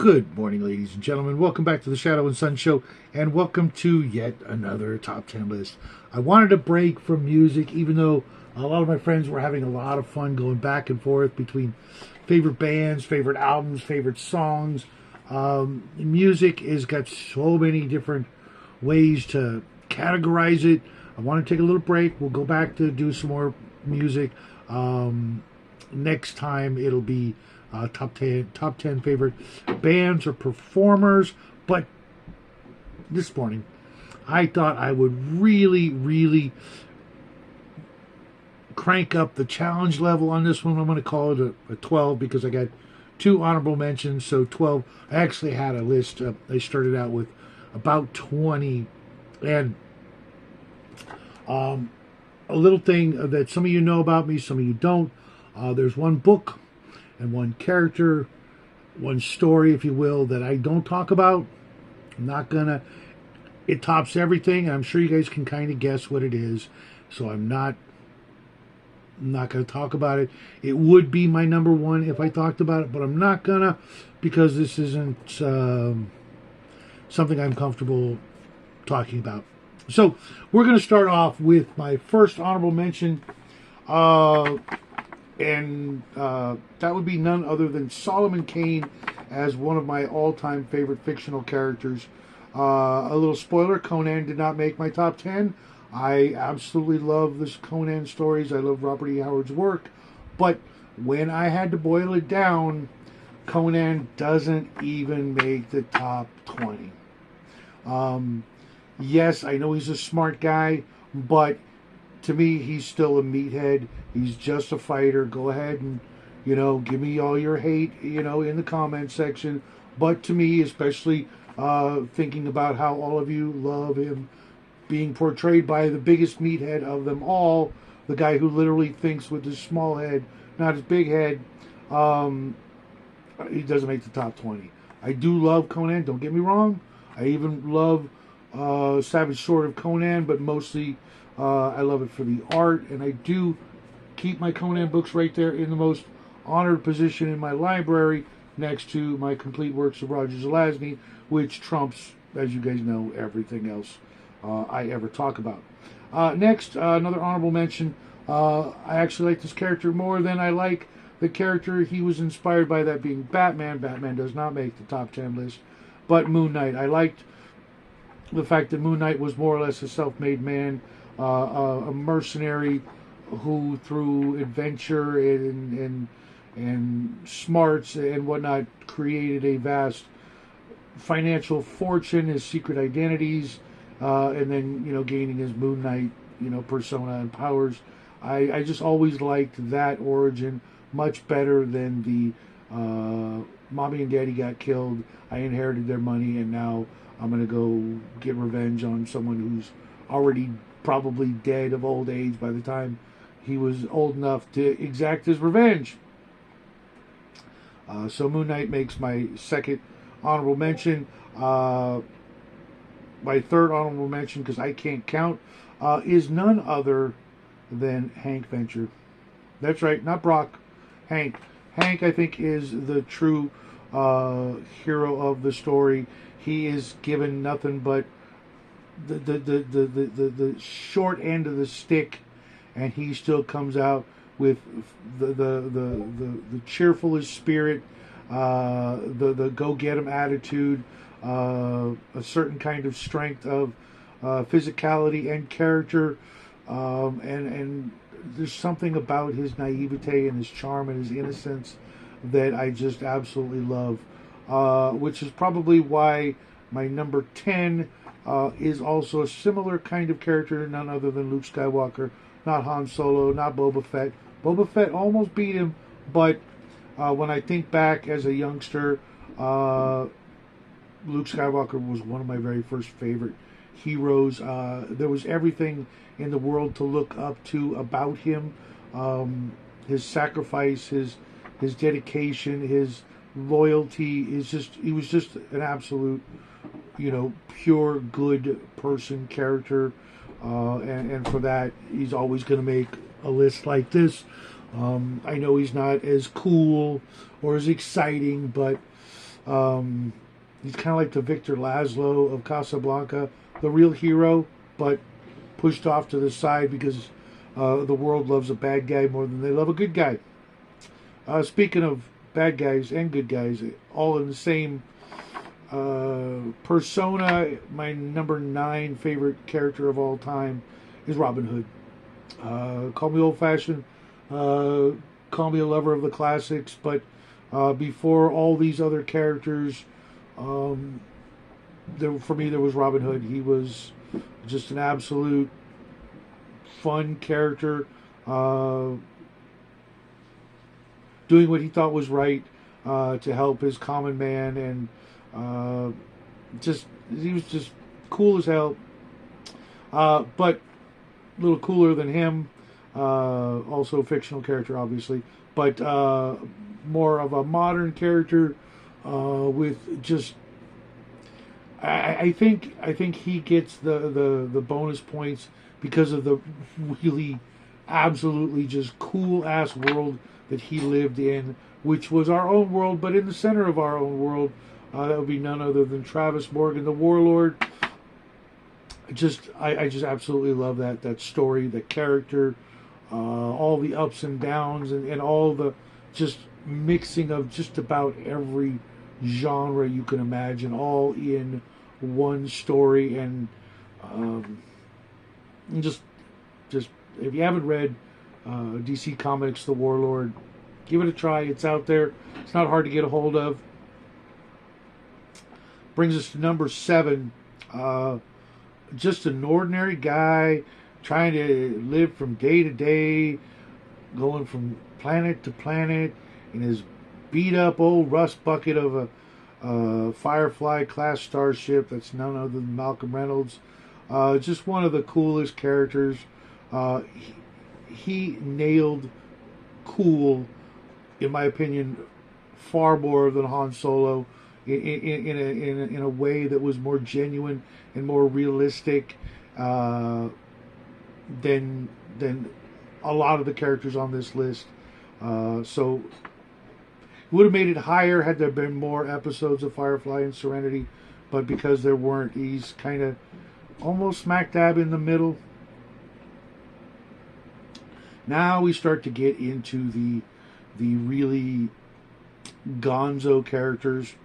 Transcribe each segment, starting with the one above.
Good morning, ladies and gentlemen. Welcome back to the Shadow and Sun Show, and welcome to yet another top 10 list. I wanted a break from music, even though a lot of my friends were having a lot of fun going back and forth between favorite bands, favorite albums, favorite songs. Music has got so many different ways to categorize it. I want to take a little break. We'll go back to do some more music. Next time it'll be top 10 favorite bands or performers. But this morning, I thought I would really crank up the challenge level on this one. I'm going to call it a 12 because I got two honorable mentions. So 12. I actually had a list. I started out with about 20. And a little thing that some of you know about me, some of you don't. There's one book and one character, one story, if you will, that I don't talk about. I'm not gonna. It tops everything. I'm sure you guys can kind of guess what it is. So I'm not gonna talk about it. It would be my number one if I talked about it, but I'm not gonna because this isn't something I'm comfortable talking about. So we're gonna start off with my first honorable mention. And that would be none other than Solomon Kane as one of my all-time favorite fictional characters. A little spoiler, Conan did not make my top 10. I absolutely love this Conan stories. I love Robert E. Howard's work. But when I had to boil it down, Conan doesn't even make the top 20. Yes, I know he's a smart guy, but to me, he's still a meathead. He's just a fighter. Go ahead and, give me all your hate, in the comment section. But to me, especially thinking about how all of you love him being portrayed by the biggest meathead of them all, the guy who literally thinks with his small head, not his big head, he doesn't make the top 20. I do love Conan, don't get me wrong. I even love Savage Sword of Conan, but mostly I love it for the art, and I do keep my Conan books right there in the most honored position in my library next to my complete works of Roger Zelazny, which trumps, as you guys know, everything else I ever talk about. Next, another honorable mention. I actually like this character more than I like the character he was inspired by, that being Batman. Batman does not make the top 10 list, but Moon Knight. I liked the fact that Moon Knight was more or less a self-made man, a mercenary who, through adventure and smarts and whatnot, created a vast financial fortune, his secret identities, and then gaining his Moon Knight persona and powers. I just always liked that origin much better than the mommy and daddy got killed, I inherited their money, and now I'm gonna go get revenge on someone who's already probably dead of old age by the time he was old enough to exact his revenge. So Moon Knight makes my second honorable mention. My third honorable mention, because I can't count, is none other than Hank Venture. That's right, not Brock. Hank. Hank, I think, is the true hero of the story. He is given nothing but the short end of the stick, and he still comes out with the cheerfulest spirit, the go get 'em attitude, a certain kind of strength of physicality and character, and there's something about his naivete and his charm and his innocence that I just absolutely love, which is probably why my number 10 is also a similar kind of character, none other than Luke Skywalker, not Han Solo, not Boba Fett. Boba Fett almost beat him, but when I think back as a youngster, Luke Skywalker was one of my very first favorite heroes. There was everything in the world to look up to about him. His sacrifice, his dedication, his loyalty he was just an absolute, pure good person, character. And for that, he's always going to make a list like this. I know he's not as cool or as exciting, but He's kind of like the Victor Laszlo of Casablanca, the real hero, but pushed off to the side because the world loves a bad guy more than they love a good guy. Speaking of bad guys and good guys, all in the same persona, my number 9 favorite character of all time is Robin Hood. Call me old-fashioned, call me a lover of the classics, but before all these other characters, for me there was Robin Hood. He was just an absolute fun character, doing what he thought was right to help his common man, and just he was just cool as hell. But a little cooler than him, also a fictional character, obviously, but more of a modern character with just. I think he gets the bonus points because of the really absolutely just cool ass world that he lived in, which was our own world, but in the center of our own world, that would be none other than Travis Morgan, the Warlord. I just absolutely love that story, the character, all the ups and downs, and all the just mixing of just about every genre you can imagine, all in one story. And just if you haven't read DC Comics The Warlord, give it a try. It's out there. It's not hard to get a hold of. Brings us to number 7. Just an ordinary guy trying to live from day to day, going from planet to planet in his beat up old rust bucket of a Firefly class starship that's none other than Malcolm Reynolds. Just one of the coolest characters. He nailed cool, in my opinion, far more than Han Solo, in a way that was more genuine and more realistic than a lot of the characters on this list. So it would have made it higher had there been more episodes of Firefly and Serenity, but because there weren't, he's kind of almost smack dab in the middle. Now we start to get into the really gonzo characters,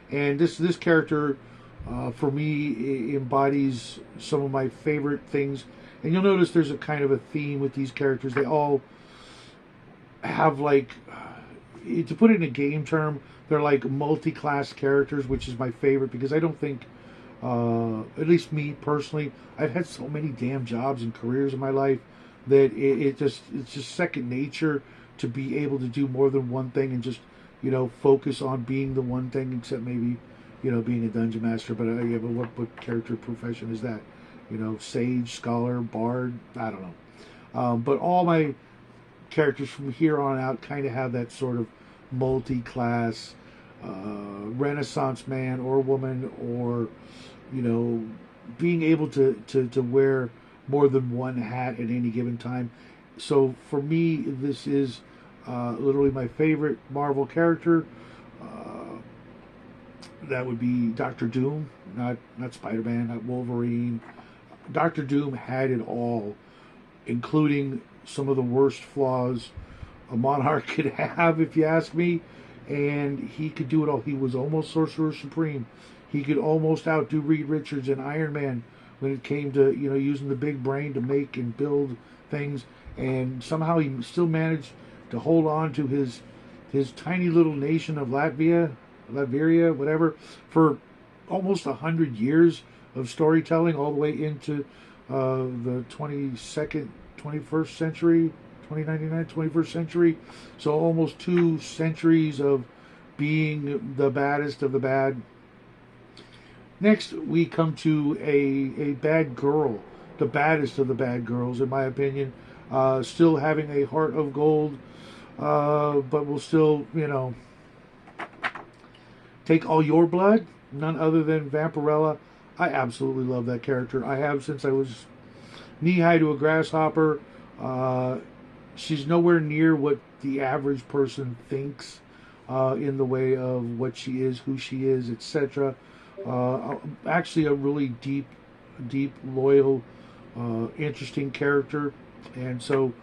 and this character for me embodies some of my favorite things. And you'll notice there's a kind of a theme with these characters. They all have, like, to put it in a game term, they're like multi-class characters, which is my favorite because I don't think, at least me personally, I've had so many damn jobs and careers in my life that it's just second nature to be able to do more than one thing and just, focus on being the one thing, except maybe, being a dungeon master. But yeah, but what character profession is that? Sage, scholar, bard, I don't know. But all my characters from here on out kind of have that sort of multi-class Renaissance man or woman, or being able to wear more than one hat at any given time. So for me, this is literally my favorite Marvel character. That would be Doctor Doom, not Spider-Man, not Wolverine. Doctor Doom had it all, including some of the worst flaws a monarch could have, if you ask me. And he could do it all. He was almost Sorcerer Supreme. He could almost outdo Reed Richards and Iron Man when it came to using the big brain to make and build things. And somehow he still managed to hold on to his tiny little nation of Latveria, whatever, for almost 100 years of storytelling, all the way into the 21st century, 2099, 21st century. So almost 2 centuries of being the baddest of the bad. Next, we come to a bad girl, the baddest of the bad girls, in my opinion. Still having a heart of gold, but will still, take all your blood. None other than Vampirella. I absolutely love that character. I have since I was knee-high to a grasshopper. She's nowhere near what the average person thinks in the way of what she is, who she is, etc. Actually, a really deep, loyal, interesting character, and so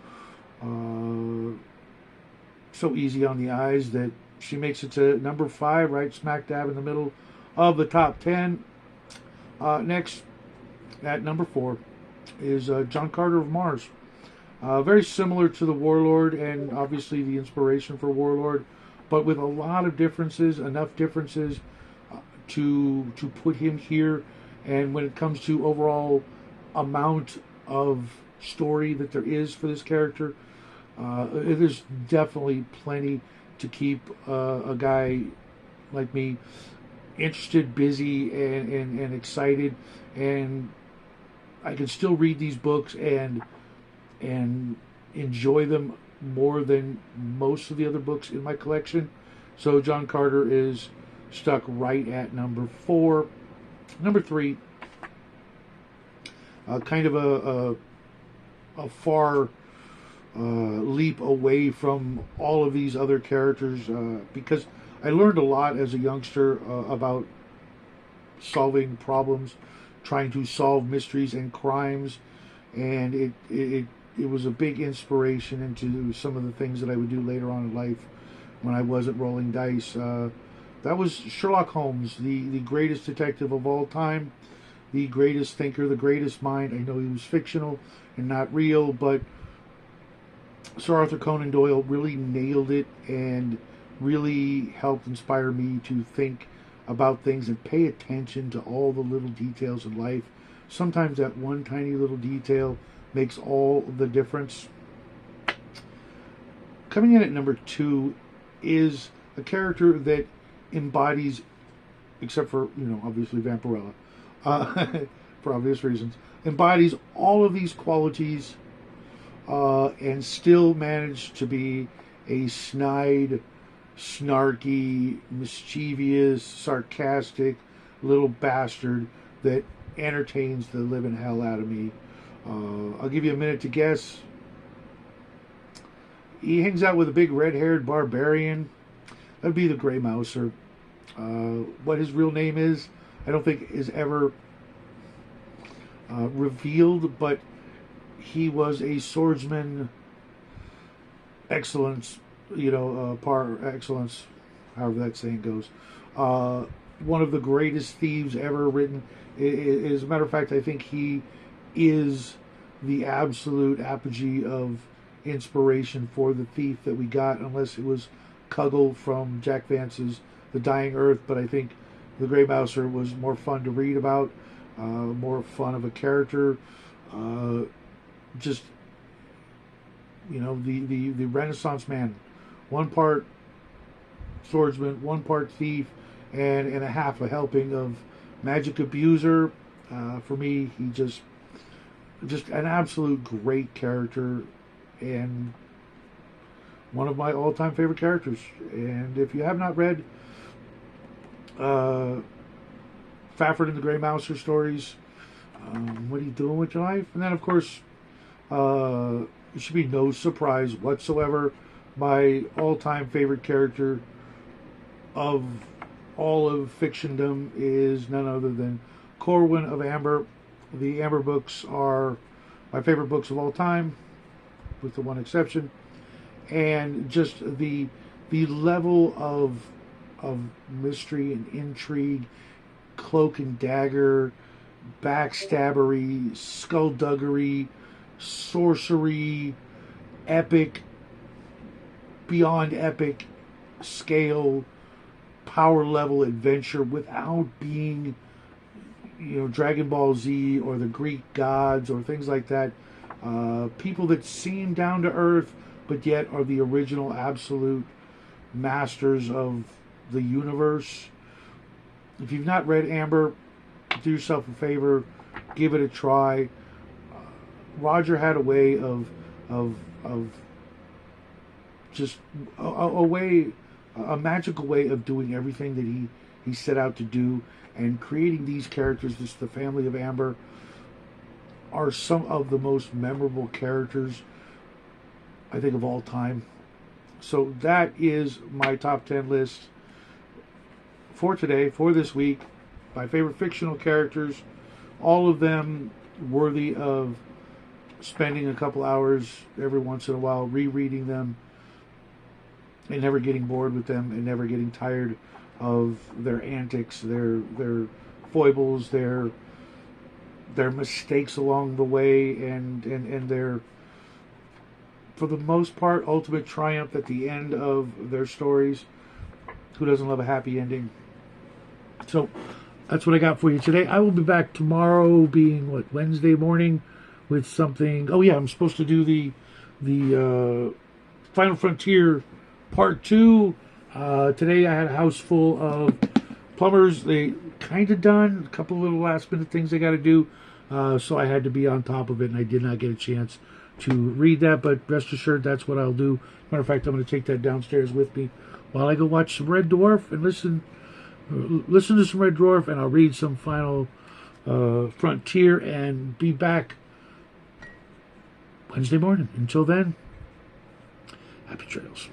easy on the eyes that she makes it to number 5, right smack dab in the middle of the top 10. Next, at number 4, is John Carter of Mars. Very similar to the Warlord, and obviously the inspiration for Warlord, but with a lot of differences, enough differences to put him here. And when it comes to overall amount of story that there is for this character, there's definitely plenty to keep a guy like me interested, busy, and excited. And I can still read these books and enjoy them more than most of the other books in my collection. So John Carter is stuck right at number 4. Number 3, kind of a far leap away from all of these other characters, because I learned a lot as a youngster about solving problems, trying to solve mysteries and crimes, and it was a big inspiration into some of the things that I would do later on in life when I wasn't rolling dice. That was Sherlock Holmes, the greatest detective of all time, the greatest thinker, the greatest mind. I know he was fictional and not real, but Sir Arthur Conan Doyle really nailed it and really helped inspire me to think about things and pay attention to all the little details in life. Sometimes that one tiny little detail makes all the difference. Coming in at number 2 is a character that embodies, except for, obviously Vampirella, for obvious reasons, embodies all of these qualities, and still managed to be a snide, snarky, mischievous, sarcastic little bastard that entertains the living hell out of me. I'll give you a minute to guess. He hangs out with a big red-haired barbarian. That'd be the Grey Mouser. What his real name is, I don't think is ever revealed, but he was a swordsman excellence, par excellence, however that saying goes. One of the greatest thieves ever written. As a matter of fact, I think he is the absolute apogee of inspiration for the thief that we got, unless it was Cuggle from Jack Vance's The Dying Earth. But I think the Grey Mouser was more fun to read about, more fun of a character. Just the Renaissance man, one part swordsman, one part thief, and a half a helping of magic abuser. For me, he just an absolute great character and one of my all-time favorite characters. And if you have not read Fafhrd and the Grey Mouser stories, what are you doing with your life? And then, of course, it should be no surprise whatsoever, my all-time favorite character of all of fictiondom is none other than Corwin of Amber. The Amber books are my favorite books of all time, with the one exception. And just the level of mystery and intrigue, cloak and dagger, backstabbery, skullduggery, sorcery, epic, beyond epic scale, power level adventure without being, Dragon Ball Z or the Greek gods or things like that. People that seem down to earth, but yet are the original absolute masters of the universe. If you've not read Amber, do yourself a favor, give it a try. Roger had a way of just a magical way of doing everything that he set out to do, and creating these characters. The family of Amber are some of the most memorable characters, I think, of all time. So that is my top 10 list for today, for this week. My favorite fictional characters, all of them worthy of spending a couple hours every once in a while rereading them and never getting bored with them and never getting tired of their antics, their foibles, their mistakes along the way, and their, for the most part, ultimate triumph at the end of their stories. Who doesn't love a happy ending? So that's what I got for you today. I will be back tomorrow, being what, Wednesday morning, with something. Oh yeah, I'm supposed to do the Final Frontier Part 2. Today I had a house full of plumbers. They kind of done. A couple little last minute things they got to do. So I had to be on top of it, and I did not get a chance to read that. But rest assured, that's what I'll do. Matter of fact, I'm going to take that downstairs with me while I go watch some Red Dwarf and listen to some Red Dwarf, and I'll read some Final Frontier and be back Wednesday morning. Until then, happy trails.